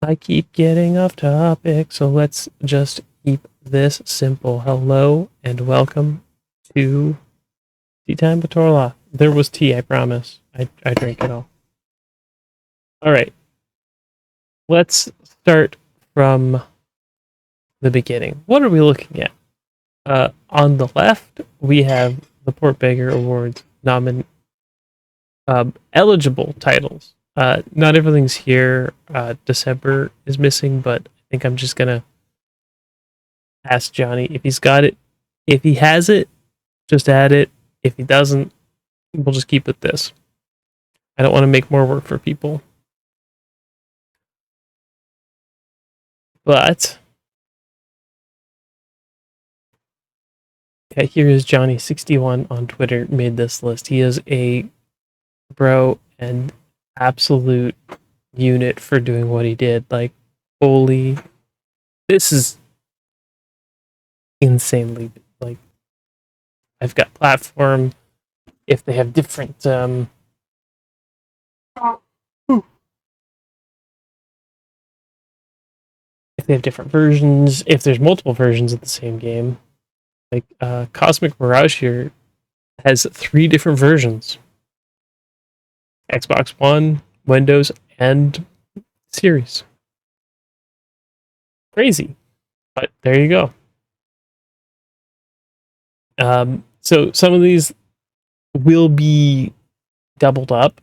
I keep getting off topic, so let's just keep this simple. Hello and welcome to Tea Time with Torla. There was tea, I promise. I drank it all. Alright. Let's start from the beginning. What are we looking at? On the left, we have the Portbeggar Awards eligible titles. Not everything's here. December is missing, but I think I'm just gonna ask Johnny if he's got it. If he has it, just add it. If he doesn't, we'll just keep it this. I don't want to make more work for people. But yeah, here is Johnny61 on Twitter made this list. He is a bro and absolute unit for doing what he did. Like, holy, this is insanely, like, I've got platform. If they have different if they have different versions, if there's multiple versions of the same game, like Cosmic Mirage here has 3 different versions: Xbox One, Windows, and Series. Crazy, but there you go. So some of these will be doubled up,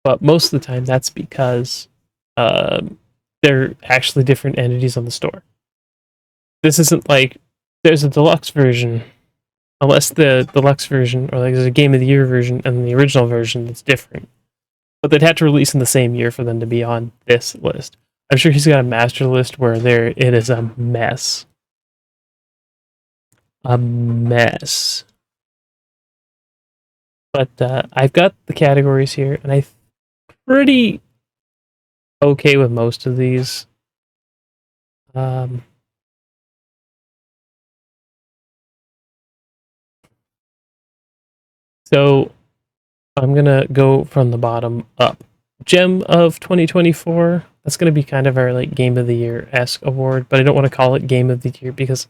but most of the time that's because they're actually different entities on the store. This isn't like there's a deluxe version, unless the deluxe version, or like there's a Game of the Year version and the original version that's different. But they'd have to release in the same year for them to be on this list. I'm sure he's got a master list where it is a mess. A mess. But I've got the categories here, and I'm pretty okay with most of these. So I'm gonna go from the bottom up. Gem of 2024. That's gonna be kind of our like Game of the Year-esque award, but I don't want to call it Game of the Year because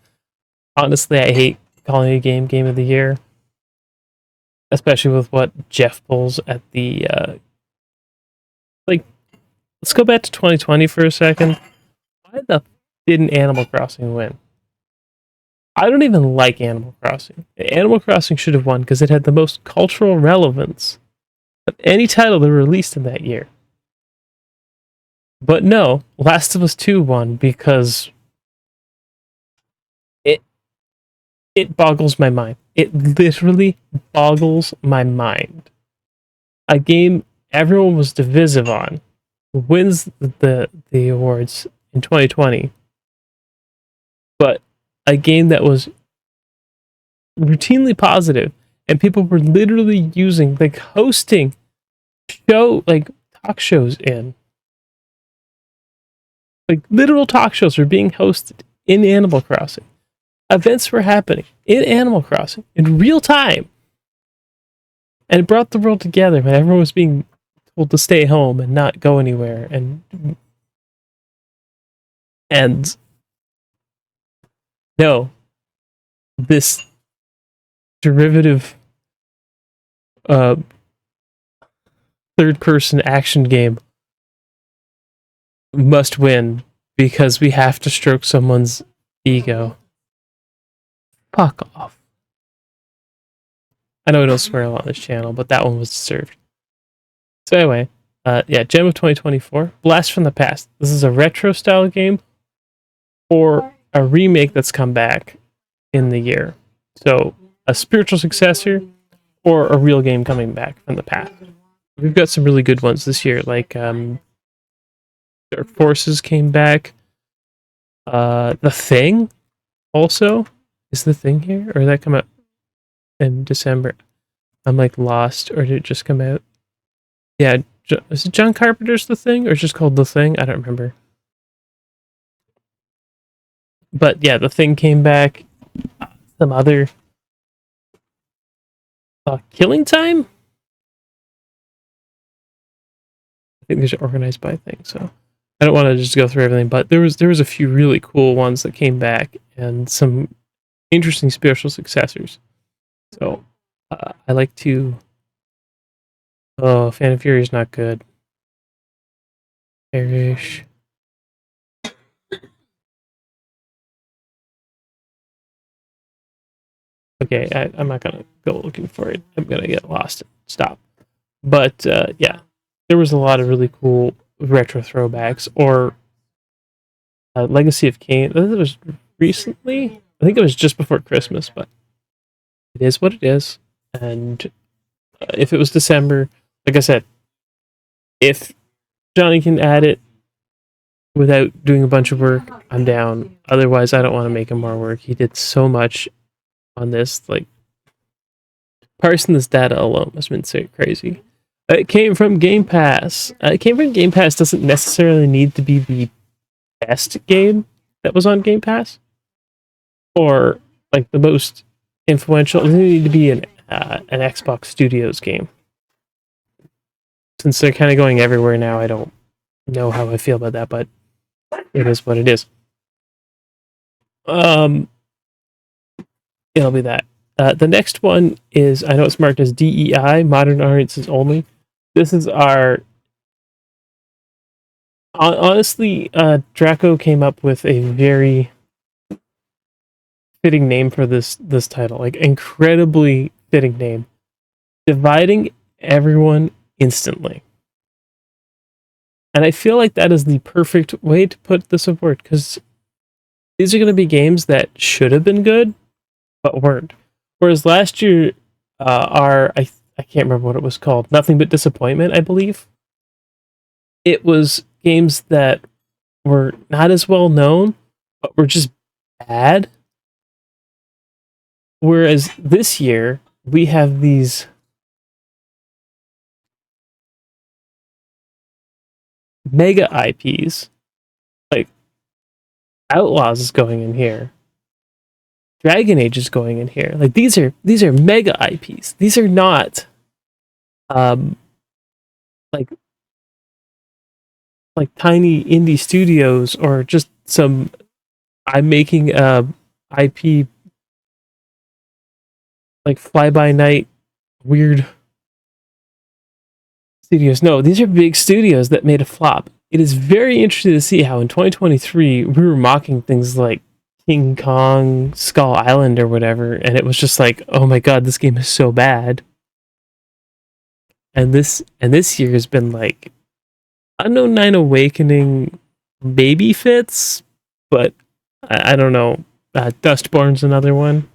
honestly, I hate calling a game of the year, especially with what Jeff pulls at the like. Let's go back to 2020 for a second. Why the didn't Animal Crossing win? I don't even like Animal Crossing. Animal Crossing should have won because it had the most cultural relevance of any title that released in that year. But no, Last of Us 2 won because it boggles my mind. It literally boggles my mind. A game everyone was divisive on wins the awards in 2020, but a game that was routinely positive and people were literally using, like, hosting talk shows in, like, literal talk shows were being hosted in Animal Crossing. Events were happening in Animal Crossing in real time, and it brought the world together when everyone was being told to stay home and not go anywhere, and no, this derivative third-person action game must win because we have to stroke someone's ego. Fuck off. I know I don't swear a lot on this channel, but that one was deserved. So anyway, Gem of 2024, Blast from the Past. This is a retro-style game or a remake that's come back in the year. So a spiritual successor or a real game coming back from the past. We've got some really good ones this year, like Dark Forces came back. The Thing also. Is The Thing here? Or did that come out in December? I'm like lost, or did it just come out? Yeah, is it John Carpenter's The Thing, or just called The Thing? I don't remember. But yeah, The Thing came back. Some other Killing Time? I think these are organized by things, so I don't want to just go through everything. But there was a few really cool ones that came back and some interesting spiritual successors. So I like to. Oh, Fan of Fury is not good. Perish. Okay, I'm not gonna go looking for it. I'm gonna get lost and stop. But yeah, there was a lot of really cool retro throwbacks. Or Legacy of Kain. It was recently. I think it was just before Christmas, but it is what it is. And if it was December, like I said, if Johnny can add it without doing a bunch of work, I'm down. Otherwise, I don't want to make him more work. He did so much on this. Like, parsing this data alone has been so crazy. It came from Game Pass. Game Pass doesn't necessarily need to be the best game that was on Game Pass, or like the most influential. It doesn't need to be an Xbox Studios game. Since they're kind of going everywhere now, I don't know how I feel about that, but it is what it is. It'll be that. The next one is, I know it's marked as DEI, Modern Audiences Only. This is our. Honestly, Draco came up with a very fitting name for this title. Like, incredibly fitting name. Dividing everyone instantly. And I feel like that is the perfect way to put this aboard, because these are going to be games that should have been good, but weren't. Whereas last year, I can't remember what it was called, Nothing But Disappointment, I believe. It was games that were not as well known, but were just bad. Whereas this year, we have these mega IPs, like Outlaws is going in here. Dragon Age is going in here. Like, these are mega IPs. These are not like tiny indie studios, or just some I'm making IP like fly by night weird studios. No, these are big studios that made a flop. It is very interesting to see how in 2023 we were mocking things like King Kong, Skull Island, or whatever, and it was just like, oh my god, this game is so bad. And this year has been like, Unknown Nine Awakening maybe fits, but I don't know. Dustborn's another one.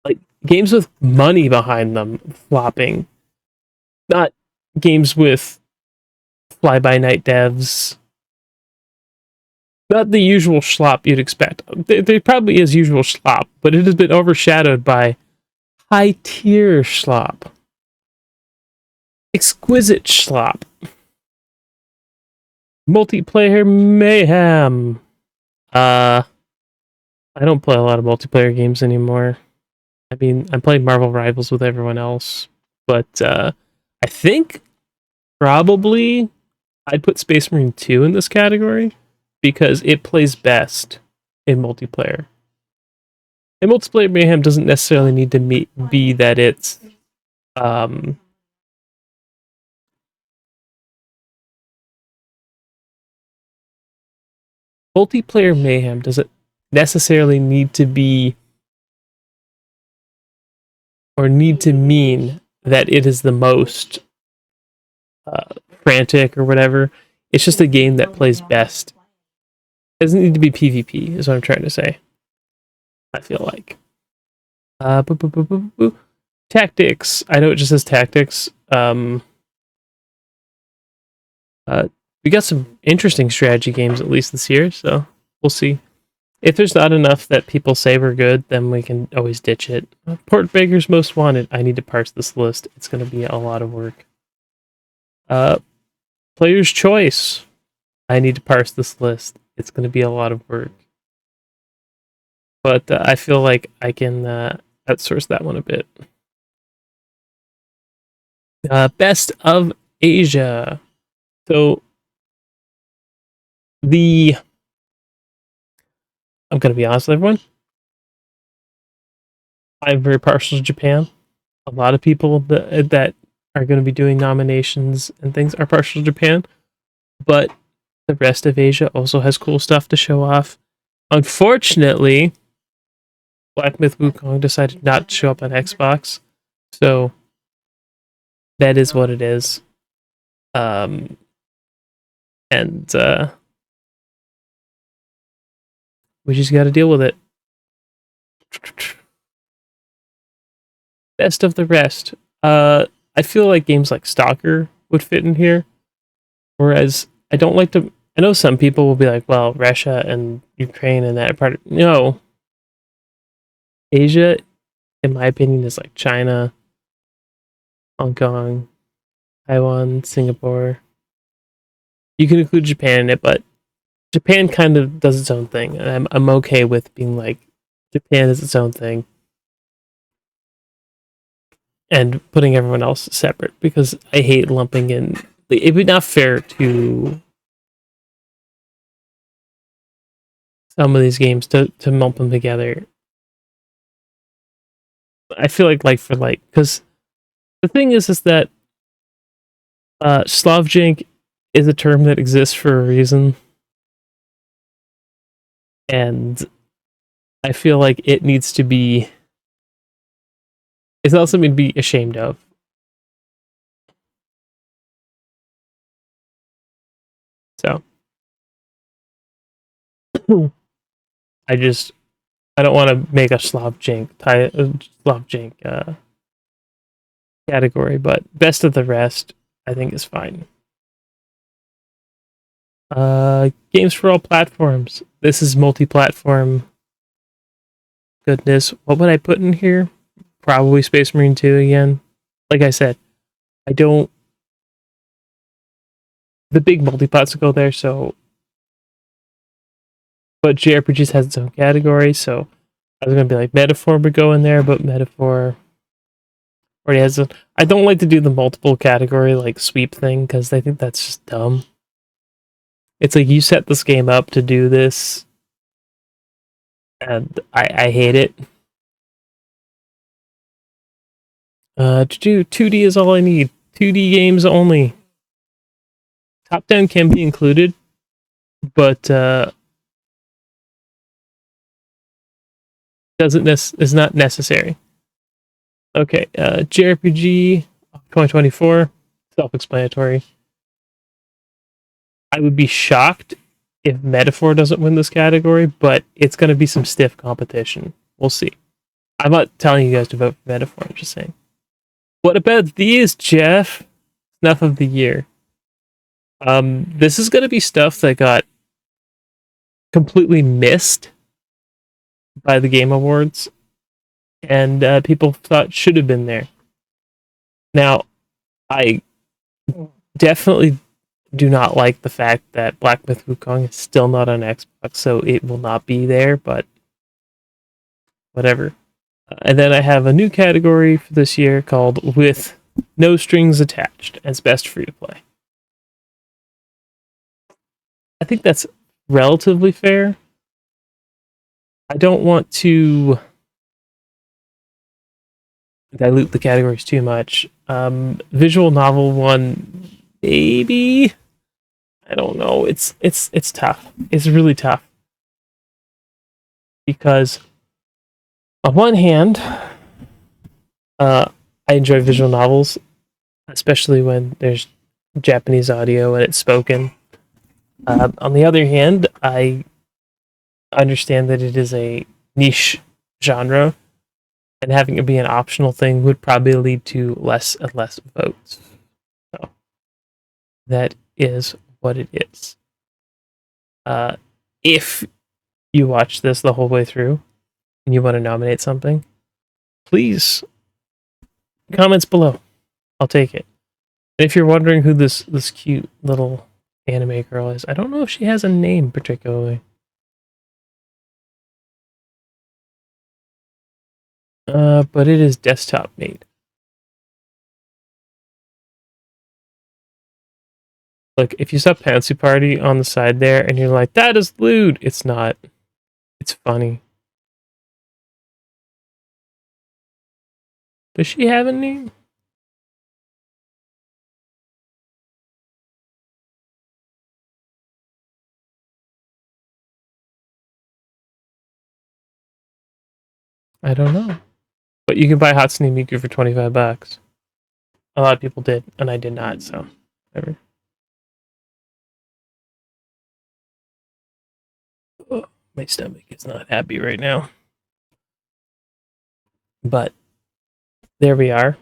Like, games with money behind them flopping, not games with fly by night devs. Not the usual schlop you'd expect. There probably is usual schlop, but it has been overshadowed by high tier schlop, exquisite schlop, multiplayer mayhem. I don't play a lot of multiplayer games anymore. I mean, I'm playing Marvel Rivals with everyone else, but I think probably I'd put Space Marine 2 in this category, because it plays best in multiplayer. And multiplayer mayhem doesn't necessarily need to be that it's multiplayer mayhem doesn't necessarily need to be, or need to mean that it is the most frantic or whatever. It's just a game that plays best. It doesn't need to be PvP, is what I'm trying to say. I feel like. Tactics. I know it just says tactics. We got some interesting strategy games, at least this year, so we'll see. If there's not enough that people say we're good, then we can always ditch it. Portbeggar's Most Wanted. I need to parse this list. It's going to be a lot of work. Player's Choice. I need to parse this list. It's going to be a lot of work. But I feel like I can outsource that one a bit. Best of Asia. So I'm gonna be honest with everyone. I'm very partial to Japan. A lot of people that are going to be doing nominations and things are partial to Japan, but the rest of Asia also has cool stuff to show off. Unfortunately, Black Myth Wukong decided not to show up on Xbox, so that is what it is. Um, and we just got to deal with it. Best of the rest. I feel like games like Stalker would fit in here, whereas I don't like to. I know some people will be like, "Well, Russia and Ukraine and that part." No, Asia, in my opinion, is like China, Hong Kong, Taiwan, Singapore. You can include Japan in it, but Japan kind of does its own thing, and I'm okay with being like Japan is its own thing and putting everyone else separate because I hate lumping in. It'd be not fair to some of these games to lump them together. I feel like for like because the thing is that Slavjank is a term that exists for a reason, and I feel like it needs to be. It's not something to be ashamed of. So I just I don't want to make a Slavjank category, but best of the rest I think is fine. Games for all platforms. This is multi-platform goodness. What would I put in here? Probably Space Marine 2 again. Like I said, I don't. The big multi-plats go there, so. But JRPGs has its own category, so I was gonna be like Metaphor would go in there, but Metaphor already has a. I don't like to do the multiple category like sweep thing because I think that's just dumb. It's like you set this game up to do this, and I hate it. To do 2D is all I need. 2D games only. Top 10 can be included, but is not necessary. Okay, JRPG 2024, self-explanatory. I would be shocked if Metaphor doesn't win this category, but it's going to be some stiff competition. We'll see. I'm not telling you guys to vote for Metaphor. I'm just saying. What about these, Jeff? Snuff of the year. This is going to be stuff that got completely missed by the Game Awards, and people thought should have been there. Now, I definitely do not like the fact that Black Myth Wukong is still not on Xbox, so it will not be there, but whatever. And then I have a new category for this year called With No Strings Attached as Best Free to Play. I think that's relatively fair. I don't want to dilute the categories too much. Visual novel one, maybe. I don't know. It's tough. It's really tough because on one hand, I enjoy visual novels, especially when there's Japanese audio and it's spoken. On the other hand, I understand that it is a niche genre, and having it be an optional thing would probably lead to less and less votes. So that is what it is. If you watch this the whole way through and you want to nominate something, please comments below. I'll take it. And if you're wondering who this cute little anime girl is, I don't know if she has a name particularly. But it is desktop made. Look, if you saw Pouncy Party on the side there and you're like, that is lewd, it's not. It's funny. Does she have a name? I don't know. But you can buy Hatsune Miku for $25. A lot of people did, and I did not, so whatever. Oh, my stomach is not happy right now. But there we are.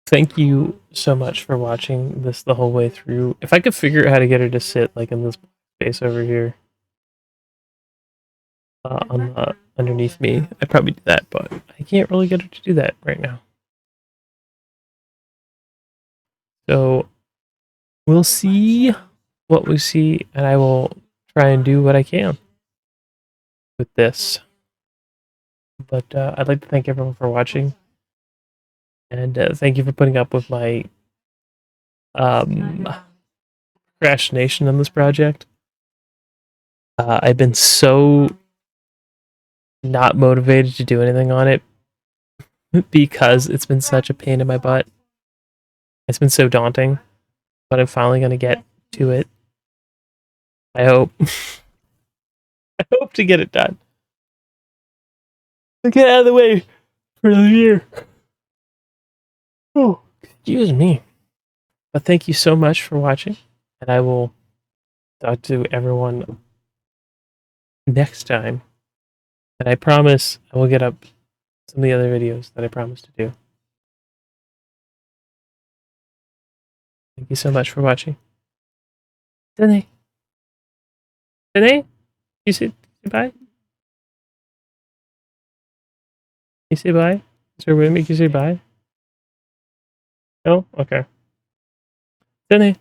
Thank you so much for watching this the whole way through. If I could figure out how to get her to sit like in this space over here, underneath me, I'd probably do that, but I can't really get her to do that right now. So we'll see what we see, and I will try and do what I can with this. But I'd like to thank everyone for watching, and thank you for putting up with my procrastination on this project. I've been so not motivated to do anything on it because it's been such a pain in my butt. It's been so daunting, but I'm finally going to get to it. I hope. I hope to get it done. Get out of the way for the year. Oh, excuse me. But thank you so much for watching, and I will talk to everyone next time. And I promise I will get up some of the other videos that I promised to do. Thank you so much for watching. Dene. Dene? You say bye? You say bye? Is there a way to make you say bye? No? Okay. Dene.